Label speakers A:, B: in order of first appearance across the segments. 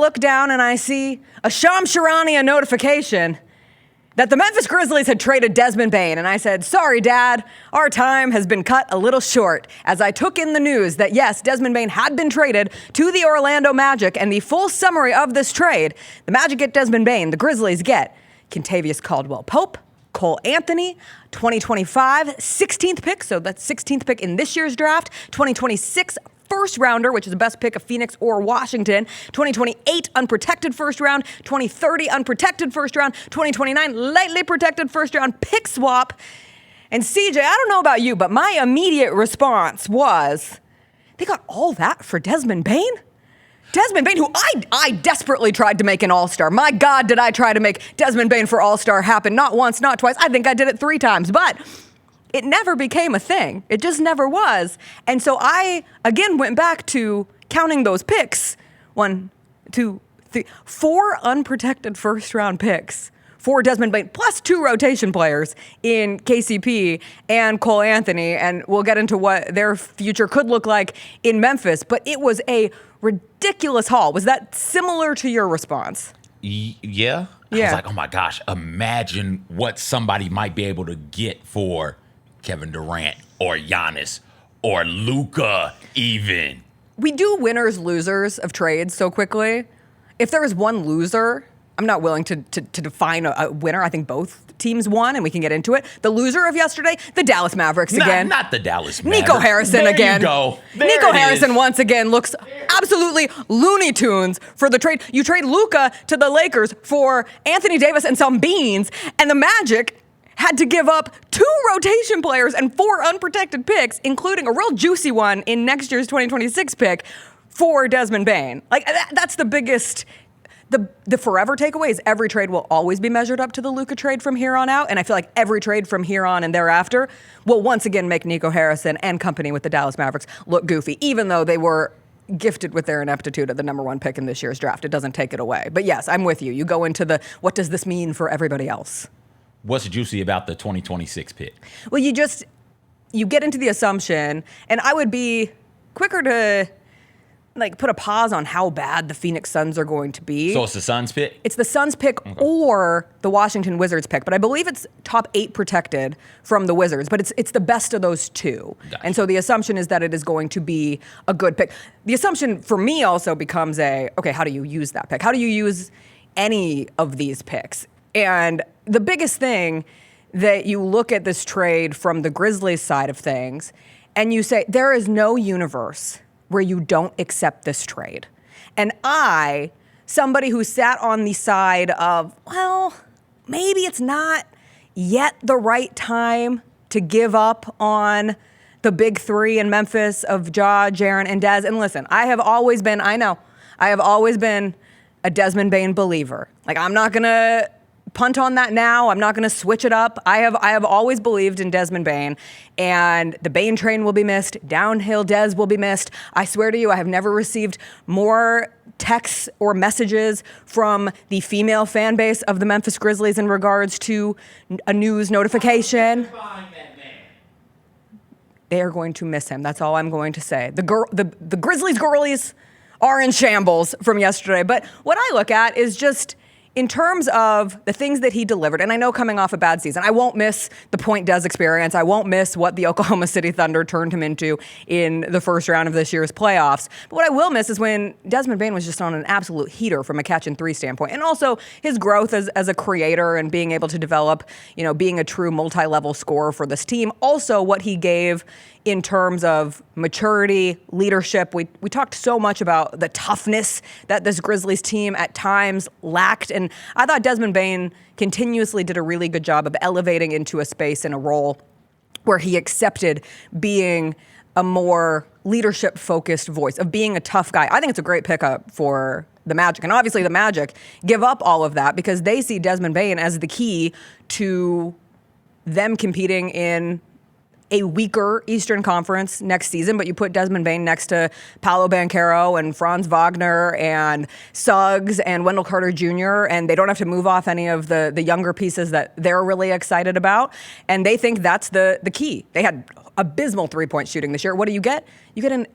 A: look down and I see a Shams Charania notification that the Memphis Grizzlies had traded Desmond Bane. And I said, sorry, Dad, our time has been cut a little short, as I took in the news that, yes, Desmond Bane had been traded to the Orlando Magic. And the full summary of this trade, the Magic get Desmond Bane, the Grizzlies get Kentavious Caldwell-Pope, Cole Anthony, 2025 16th pick, so that's 16th pick in this year's draft, 2026 first rounder, which is the best pick of Phoenix or Washington, 2028 unprotected first round, 2030 unprotected first round, 2029 lightly protected first round pick swap. And CJ, I don't know about you, but my immediate response was, they got all that for Desmond Bane? Desmond Bane, who I desperately tried to make an all-star. My God, did I try to make Desmond Bane for all-star happen? Not once, not twice. I think I did it 3 times, but it never became a thing. It just never was. And so I, again, went back to counting those picks. 1, 2, 3, 4 unprotected first-round picks for Desmond Bane, plus 2 rotation players in KCP and Cole Anthony. And we'll get into what their future could look like in Memphis. But it was a ridiculous haul. Was that similar to your response?
B: Yeah. I was like, oh, my gosh, imagine what somebody might be able to get for Kevin Durant or Giannis or Luka even.
A: We do winners, losers of trades so quickly. If there is one loser, I'm not willing to define a winner. I think both teams won, and we can get into it. The loser of yesterday, the Dallas Mavericks again.
B: Not the Dallas Mavericks.
A: Nico Harrison
B: there
A: again.
B: You go. There
A: Nico
B: it
A: Harrison
B: is.
A: once again looks absolutely Looney Tunes for the trade. You trade Luka to the Lakers for Anthony Davis and some beans, and the Magic had to give up 2 rotation players and 4 unprotected picks, including a real juicy one in next year's 2026 pick for Desmond Bane. Like, that's the biggest, the forever takeaway is every trade will always be measured up to the Luka trade from here on out. And I feel like every trade from here on and thereafter will once again make Nico Harrison and company with the Dallas Mavericks look goofy, even though they were gifted with their ineptitude at the number 1 pick in this year's draft. It doesn't take it away. But yes, I'm with you. You go into the, what does this mean for everybody else?
B: What's juicy about the 2026 pick?
A: Well, you get into the assumption, and I would be quicker to like put a pause on how bad the Phoenix Suns are going to be.
B: So it's the Suns pick?
A: It's the Suns pick or the Washington Wizards pick, but I believe it's top 8 protected from the Wizards, but it's the best of those 2.
B: Gotcha.
A: And so the assumption is that it is going to be a good pick. The assumption for me also becomes okay, how do you use that pick? How do you use any of these picks? And the biggest thing that you look at this trade from the Grizzlies side of things, and you say, there is no universe where you don't accept this trade. And I, somebody who sat on the side of, well, maybe it's not yet the right time to give up on the big 3 in Memphis of Ja, Jaren, and Dez. And listen, I have always been a Desmond Bane believer. Like, I'm not going to punt on that now. I'm not going to switch it up. I have always believed in Desmond Bane, and the Bane train will be missed. Downhill Dez will be missed. I swear to you, I have never received more texts or messages from the female fan base of the Memphis Grizzlies in regards to a news notification. They are going to miss him. That's all I'm going to say. The Grizzlies girlies are in shambles from yesterday. But what I look at is just in terms of the things that he delivered, and I know coming off a bad season, I won't miss the Point Des experience. I won't miss what the Oklahoma City Thunder turned him into in the first round of this year's playoffs. But what I will miss is when Desmond Bane was just on an absolute heater from a catch-and-3 standpoint, and also his growth as a creator and being able to develop, being a true multi-level scorer for this team. Also, what he gave in terms of maturity, leadership. We talked so much about the toughness that this Grizzlies team at times lacked, and I thought Desmond Bane continuously did a really good job of elevating into a space and a role where he accepted being a more leadership-focused voice, of being a tough guy. I think it's a great pickup for the Magic. And obviously the Magic give up all of that because they see Desmond Bane as the key to them competing in a weaker Eastern Conference next season, but you put Desmond Bane next to Paolo Banchero and Franz Wagner and Suggs and Wendell Carter Jr., and they don't have to move off any of the younger pieces that they're really excited about, and they think that's the key. They had abysmal three-point shooting this year. What do? You get an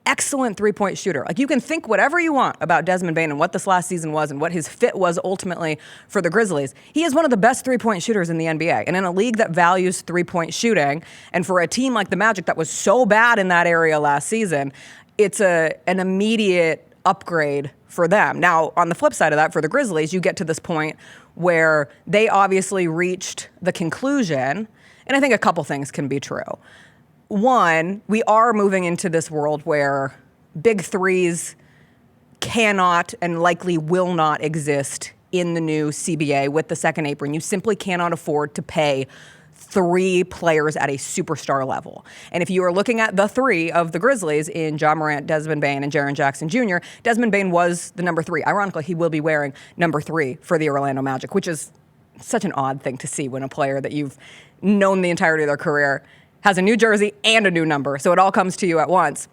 A: excellent three-point shooter. Like, you can think whatever you want about Desmond Bane and what this last season was and what his fit was ultimately for the Grizzlies. He is one of the best three-point shooters in the NBA. And in a league that values three-point shooting, and for a team like the Magic that was so bad in that area last season, it's an immediate upgrade for them. Now, on the flip side of that, for the Grizzlies, you get to this point where they obviously reached the conclusion, and I think a couple things can be true. One, we are moving into this world where big threes cannot and likely will not exist in the new CBA with the second apron. You simply cannot afford to pay 3 players at a superstar level. And if you are looking at the 3 of the Grizzlies in Ja Morant, Desmond Bane, and Jaren Jackson Jr., Desmond Bane was the number 3. Ironically, he will be wearing number 3 for the Orlando Magic, which is such an odd thing to see when a player that you've known the entirety of their career has a new jersey and a new number. So it all comes to you at once.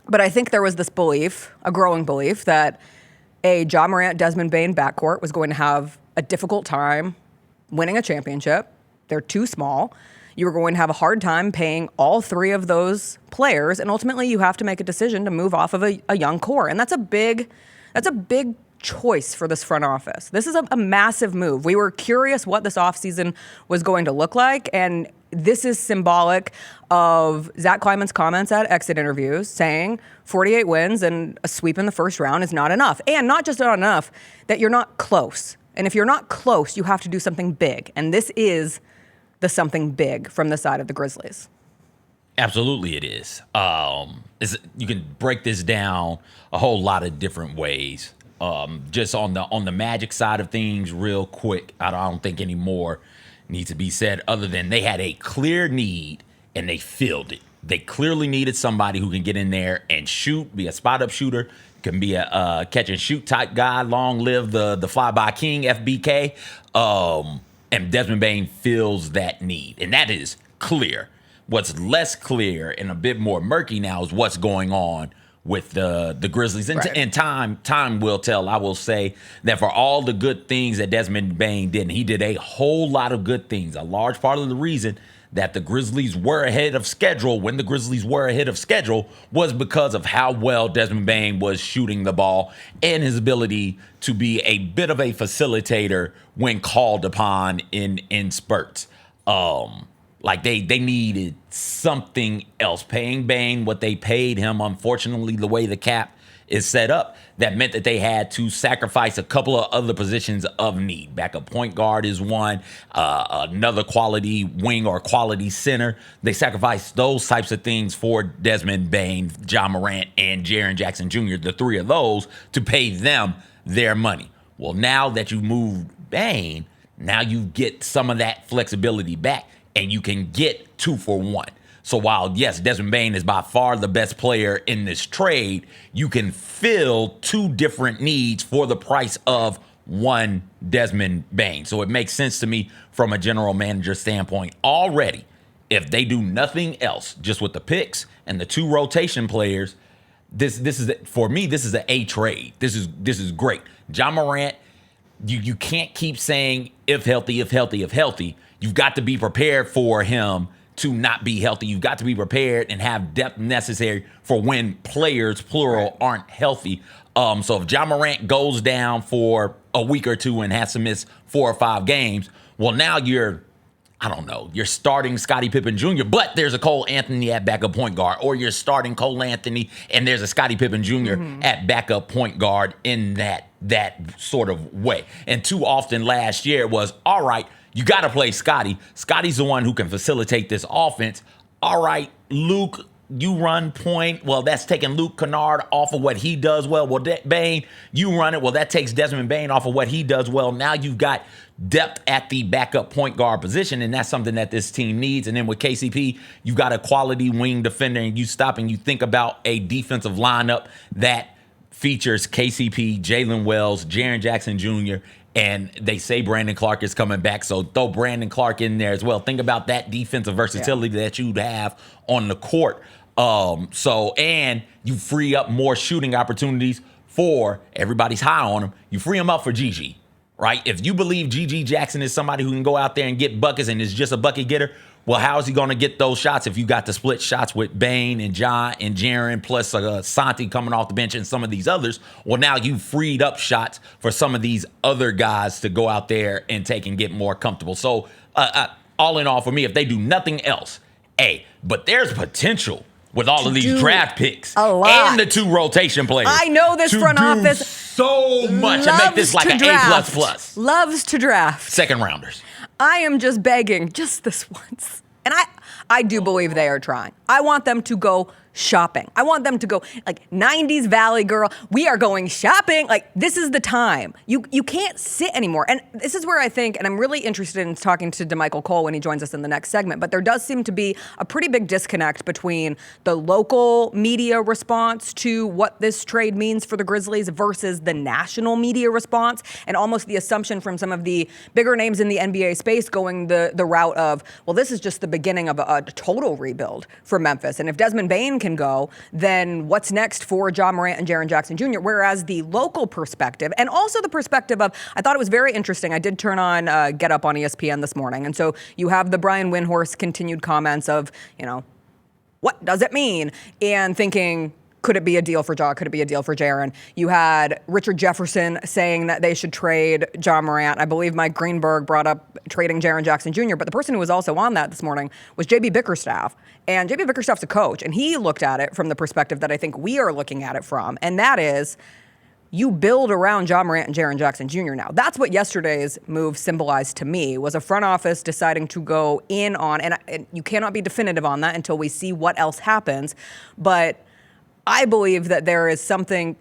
A: But I think there was this belief, a growing belief, that a Ja Morant, Desmond Bane backcourt was going to have a difficult time winning a championship. They're too small. You were going to have a hard time paying all 3 of those players, and ultimately you have to make a decision to move off of a young core. And that's a big choice for this front office. This is a massive move. We were curious what this offseason was going to look like, and this is symbolic of Zach Kleiman's comments at exit interviews saying 48 wins and a sweep in the first round is not enough. And not just not enough, that you're not close. And if you're not close, you have to do something big. And this is the something big from the side of the Grizzlies.
B: Absolutely it is. You can break this down a whole lot of different ways. Just on the Magic side of things real quick, I don't think any more needs to be said other than they had a clear need and they filled it. They clearly needed somebody who can get in there and shoot, be a spot-up shooter, can be a catch-and-shoot type guy, long live the fly-by king, FBK. And Desmond Bane fills that need, and that is clear. What's less clear and a bit more murky now is what's going on with the Grizzlies. And,
A: right.
B: And time will tell. I will say that for all the good things that Desmond Bane did, and he did a whole lot of good things. A large part of the reason that the Grizzlies were ahead of schedule, when the Grizzlies were ahead of schedule, was because of how well Desmond Bane was shooting the ball and his ability to be a bit of a facilitator when called upon in spurts. Like they needed something else. Paying Bane what they paid him, unfortunately, the way the cap is set up, that meant that they had to sacrifice a couple of other positions of need. Backup point guard is one, another quality wing or quality center. They sacrificed those types of things for Desmond Bane, Ja Morant, and Jaren Jackson Jr., the 3 of those, to pay them their money. Well, now that you moved Bane, now you get some of that flexibility back, and you can get 2 for 1. So while, yes, Desmond Bane is by far the best player in this trade, you can fill 2 different needs for the price of 1 Desmond Bane. So it makes sense to me from a general manager standpoint already. If they do nothing else, just with the picks and the 2 rotation players, this is for me, this is an A trade. This is great. Ja Morant, you can't keep saying if healthy, if healthy, if healthy. You've got to be prepared for him to not be healthy. You've got to be prepared and have depth necessary for when players, plural, aren't healthy. So if Ja Morant goes down for a week or 2 and has to miss 4 or 5 games, well, now you're starting Scottie Pippen Jr., but there's a Cole Anthony at backup point guard, or you're starting Cole Anthony and there's a Scottie Pippen Jr. At backup point guard in that sort of way. And too often last year it was, all right, you got to play Scottie. Scottie's the one who can facilitate this offense. All right, Luke, you run point. Well, that's taking Luke Kennard off of what he does well. Well, Bane, you run it. Well, that takes Desmond Bane off of what he does well. Now you've got depth at the backup point guard position, and that's something that this team needs. And then with KCP, you've got a quality wing defender, and you stop and you think about a defensive lineup that features KCP, Jalen Wells, Jaren Jackson Jr., and they say Brandon Clark is coming back, so throw Brandon Clark in there as well. Think about that defensive versatility that you'd have on the court. And you free up more shooting opportunities for everybody's high on him. You free them up for Gigi, right? If you believe Gigi Jackson is somebody who can go out there and get buckets and is just a bucket getter, Well, how is he going to get those shots if you got the split shots with Bane and John and Jaren plus Santi coming off the bench and some of these others? Well, now you freed up shots for some of these other guys to go out there and take and get more comfortable. So all in all, for me, if they do nothing else, but there's potential with all of these draft picks and the 2 rotation players.
A: I know this front office
B: so much and make this like an A++.
A: Loves to draft.
B: Second rounders.
A: I am just begging just this once. And I do believe they are trying. I want them to go shopping. I want them to go like 90s Valley Girl. We are going shopping. Like, this is the time. You can't sit anymore. And this is where I think, and I'm really interested in talking to DeMichael Cole when he joins us in the next segment, but there does seem to be a pretty big disconnect between the local media response to what this trade means for the Grizzlies versus the national media response, and almost the assumption from some of the bigger names in the NBA space going the route of, well, this is just the beginning of a total rebuild for Memphis. And if Desmond Bane can go, then what's next for Ja Morant and Jaren Jackson Jr.? Whereas the local perspective, and also the perspective of, I thought it was very interesting. I did turn on Get Up on ESPN this morning. And so you have the Brian Windhorst continued comments of, what does it mean? And thinking, could it be a deal for Ja? Could it be a deal for Jaren? You had Richard Jefferson saying that they should trade Ja Morant. I believe Mike Greenberg brought up trading Jaren Jackson Jr., but the person who was also on that this morning was J.B. Bickerstaff. And J.B. Bickerstaff's a coach, and he looked at it from the perspective that I think we are looking at it from, and that is, you build around Ja Morant and Jaren Jackson Jr. now. That's what yesterday's move symbolized to me, was a front office deciding to go in on, and you cannot be definitive on that until we see what else happens, but I believe that there is something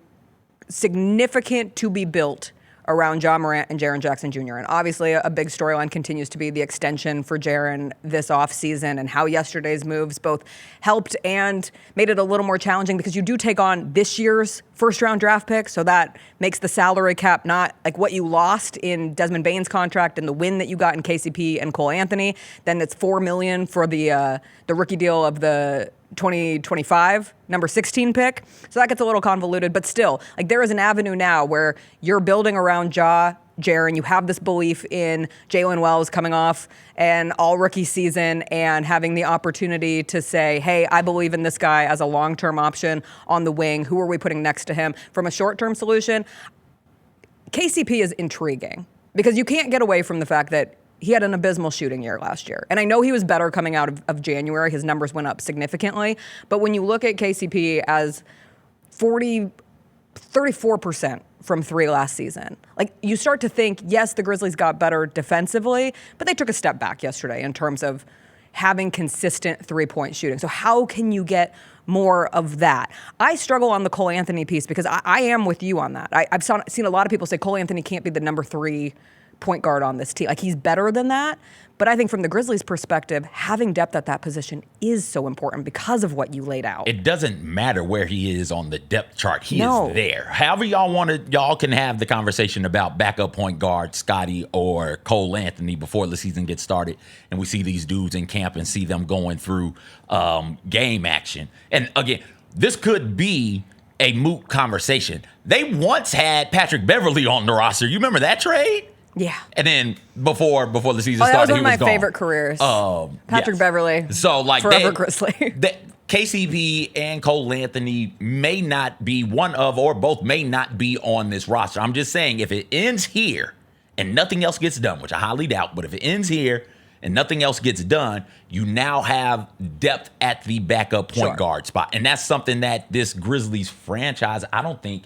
A: significant to be built around Ja Morant and Jaren Jackson Jr. And obviously a big storyline continues to be the extension for Jaren this offseason, and how yesterday's moves both helped and made it a little more challenging, because you do take on this year's first-round draft pick, so that makes the salary cap not like what you lost in Desmond Bane's contract and the win that you got in KCP and Cole Anthony. Then it's $4 million for the rookie deal of the 2025 number 16 pick. So that gets a little convoluted, but still, like, there is an avenue now where you're building around Jaren. You have this belief in Jalen Wells coming off an all-rookie season and having the opportunity to say, hey, I believe in this guy as a long-term option on the wing. Who are we putting next to him? From a short-term solution, KCP is intriguing because you can't get away from the fact that he had an abysmal shooting year last year. And I know he was better coming out of January. His numbers went up significantly. But when you look at KCP as 34% from 3 last season, like, you start to think, yes, the Grizzlies got better defensively, but they took a step back yesterday in terms of having consistent 3-point shooting. So how can you get more of that? I struggle on the Cole Anthony piece because I am with you on that. I've seen a lot of people say Cole Anthony can't be the number 3 point guard on this team. Like, he's better than that. But I think from the Grizzlies' perspective, having depth at that position is so important because of what you laid out.
B: It doesn't matter where he is on the depth chart. He is there. However y'all can have the conversation about backup point guard Scotty or Cole Anthony before the season gets started, and we see these dudes in camp and see them going through game action. And again, this could be a moot conversation. They once had Patrick Beverley on the roster. You remember that trade?
A: Yeah.
B: And then before the season started,
A: that was one of my
B: gone.
A: favorite careers. Patrick Beverley.
B: So, like,
A: forever Grizzly.
B: KCP and Cole Anthony may not be one of, or both may not be on this roster. I'm just saying, if it ends here and nothing else gets done, which I highly doubt, but if it ends here and nothing else gets done, you now have depth at the backup point guard spot. And that's something that this Grizzlies franchise, I don't think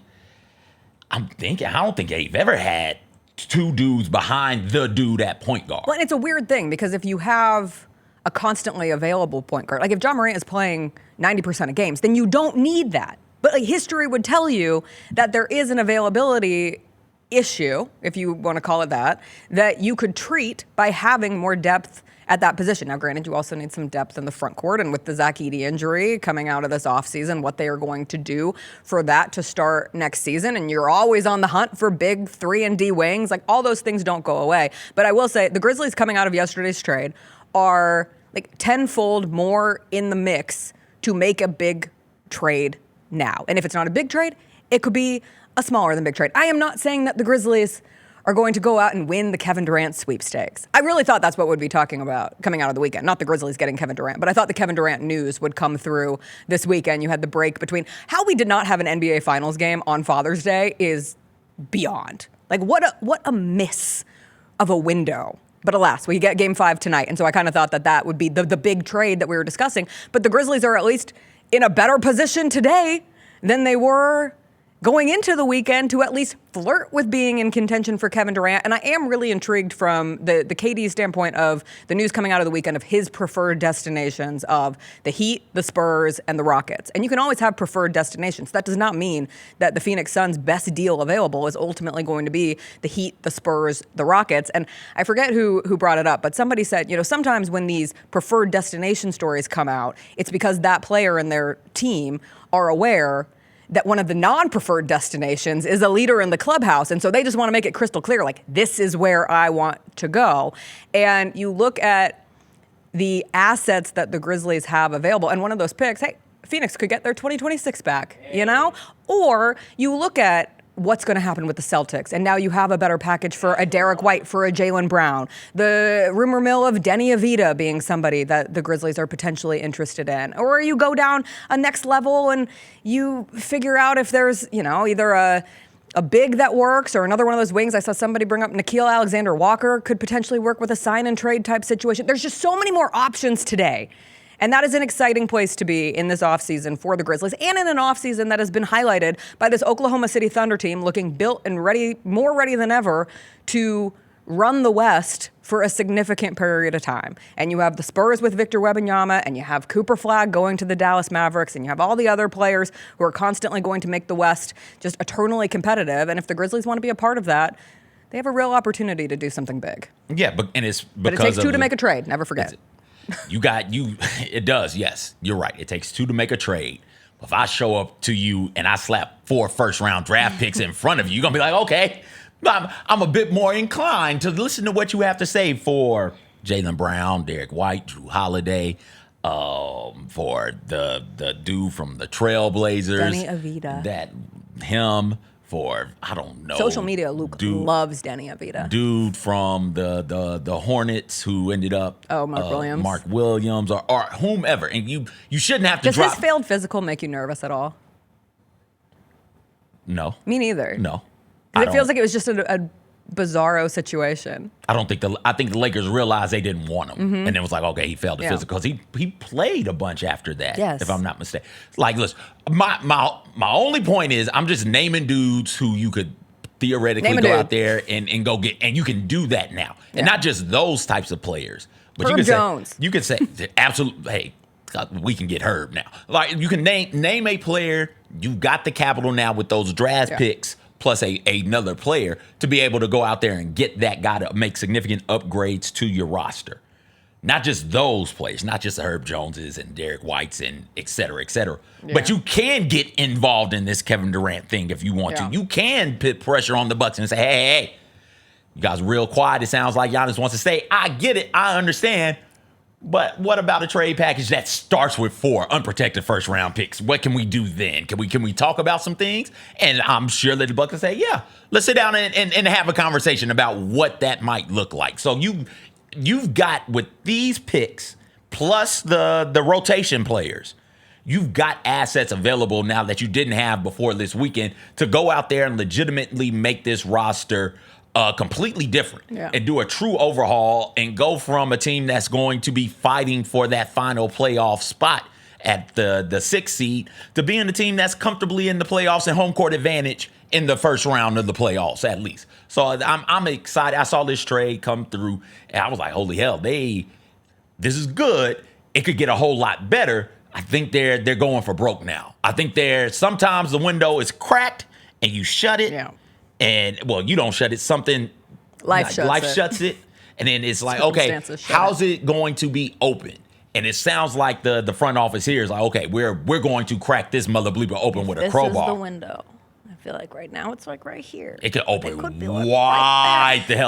B: they've ever had 2 dudes behind the dude at point guard.
A: Well, and it's a weird thing because if you have a constantly available point guard, like if Ja Morant is playing 90% of games, then you don't need that. But like, history would tell you that there is an availability issue, if you want to call it that you could treat by having more depth at that position. Now, granted, you also need some depth in the front court, and with the Zach Edey injury coming out of this offseason, what they are going to do for that to start next season, and you're always on the hunt for big 3-and-D wings, like, all those things don't go away. But I will say, the Grizzlies coming out of yesterday's trade are like tenfold more in the mix to make a big trade now. And if it's not a big trade, it could be a smaller than big trade. I am not saying that the Grizzlies are going to go out and win the Kevin Durant sweepstakes. I really thought that's what we'd be talking about coming out of the weekend. Not the Grizzlies getting Kevin Durant, but I thought the Kevin Durant news would come through this weekend. You had the break between how we did not have an NBA Finals game on Father's Day is beyond. Like, what a miss of a window. But alas, we get Game 5 tonight, and so I kind of thought that would be the big trade that we were discussing. But the Grizzlies are at least in a better position today than they were going into the weekend to at least flirt with being in contention for Kevin Durant. And I am really intrigued from the KD standpoint of the news coming out of the weekend of his preferred destinations of the Heat, the Spurs, and the Rockets. And you can always have preferred destinations. That does not mean that the Phoenix Suns' best deal available is ultimately going to be the Heat, the Spurs, the Rockets. And I forget who brought it up, but somebody said, sometimes when these preferred destination stories come out, it's because that player and their team are aware that one of the non-preferred destinations is a leader in the clubhouse. And so they just want to make it crystal clear, like, this is where I want to go. And you look at the assets that the Grizzlies have available, and one of those picks, hey, Phoenix could get their 2026 back, Or you look at what's going to happen with the Celtics, and now you have a better package for a Derek White, for a Jaylen Brown. The rumor mill of Denny Avita being somebody that the Grizzlies are potentially interested in. Or you go down a next level and you figure out if there's, either a big that works or another one of those wings. I saw somebody bring up Nickeil Alexander-Walker could potentially work with a sign and trade type situation. There's just so many more options today. And that is an exciting place to be in this offseason for the Grizzlies, and in an offseason that has been highlighted by this Oklahoma City Thunder team looking built and ready, more ready than ever, to run the West for a significant period of time. And you have the Spurs with Victor Wembanyama, and you have Cooper Flagg going to the Dallas Mavericks, and you have all the other players who are constantly going to make the West just eternally competitive. And if the Grizzlies want to be a part of that, they have a real opportunity to do something big.
B: Yeah, but it
A: takes two to make a trade. Never forget.
B: It does, yes. You're right. It takes two to make a trade. If I show up to you and I slap 4 first-round draft picks in front of you, you're going to be like, okay, I'm a bit more inclined to listen to what you have to say for Jaylen Brown, Derek White, Drew Holiday, for the dude from the Trailblazers.
A: Denny Avita.
B: Him. For, I don't know.
A: Social media, Luke loves Denny Avita.
B: Dude from the Hornets who ended up Mark Williams or whomever. And you shouldn't have to drop.
A: Does his failed physical make you nervous at all?
B: No.
A: Me neither.
B: No.
A: Because it feels like it was just a bizarro situation.
B: I think the Lakers realized they didn't want him. And then it was like, okay, he failed the physical. Because he played a bunch after that, if I'm not mistaken. Like, listen, my only point is I'm just naming dudes who you could theoretically go out there and go get. And you can do that now. And not just those types of players. But
A: Herb Jones.
B: You can say, absolutely, hey, we can get Herb now. Like, you can name a player. You've got the capital now with those draft picks. Plus another player to be able to go out there and get that guy to make significant upgrades to your roster. Not just those players, not just the Herb Joneses and Derek Whites and et cetera, et cetera. Yeah. But you can get involved in this Kevin Durant thing if you want to. You can put pressure on the Bucks and say, hey, you guys are real quiet. It sounds like Giannis wants to stay. I get it. I understand. But what about a trade package that starts with 4 unprotected first-round picks? What can we do then? Can we talk about some things? And I'm sure that the Bucks will say, yeah, let's sit down and have a conversation about what that might look like. So you've got, with these picks plus the rotation players, you've got assets available now that you didn't have before this weekend to go out there and legitimately make this roster completely different and do a true overhaul and go from a team that's going to be fighting for that final playoff spot at the 6th seed to being a team that's comfortably in the playoffs and home court advantage in the first round of the playoffs at least. So I'm excited. I saw this trade come through and I was like, holy hell, this is good. It could get a whole lot better. I think they're going for broke now. I think sometimes the window is cracked and you shut it. Yeah. And, well, you don't shut it. Life shuts it. And then it's like, okay, how's it going to be open? And it sounds like the front office here is like, okay, we're going to crack this mother bleeper open with a crowbar.
A: This is the window. I feel like right now it's like right here.
B: It could open wide the hell.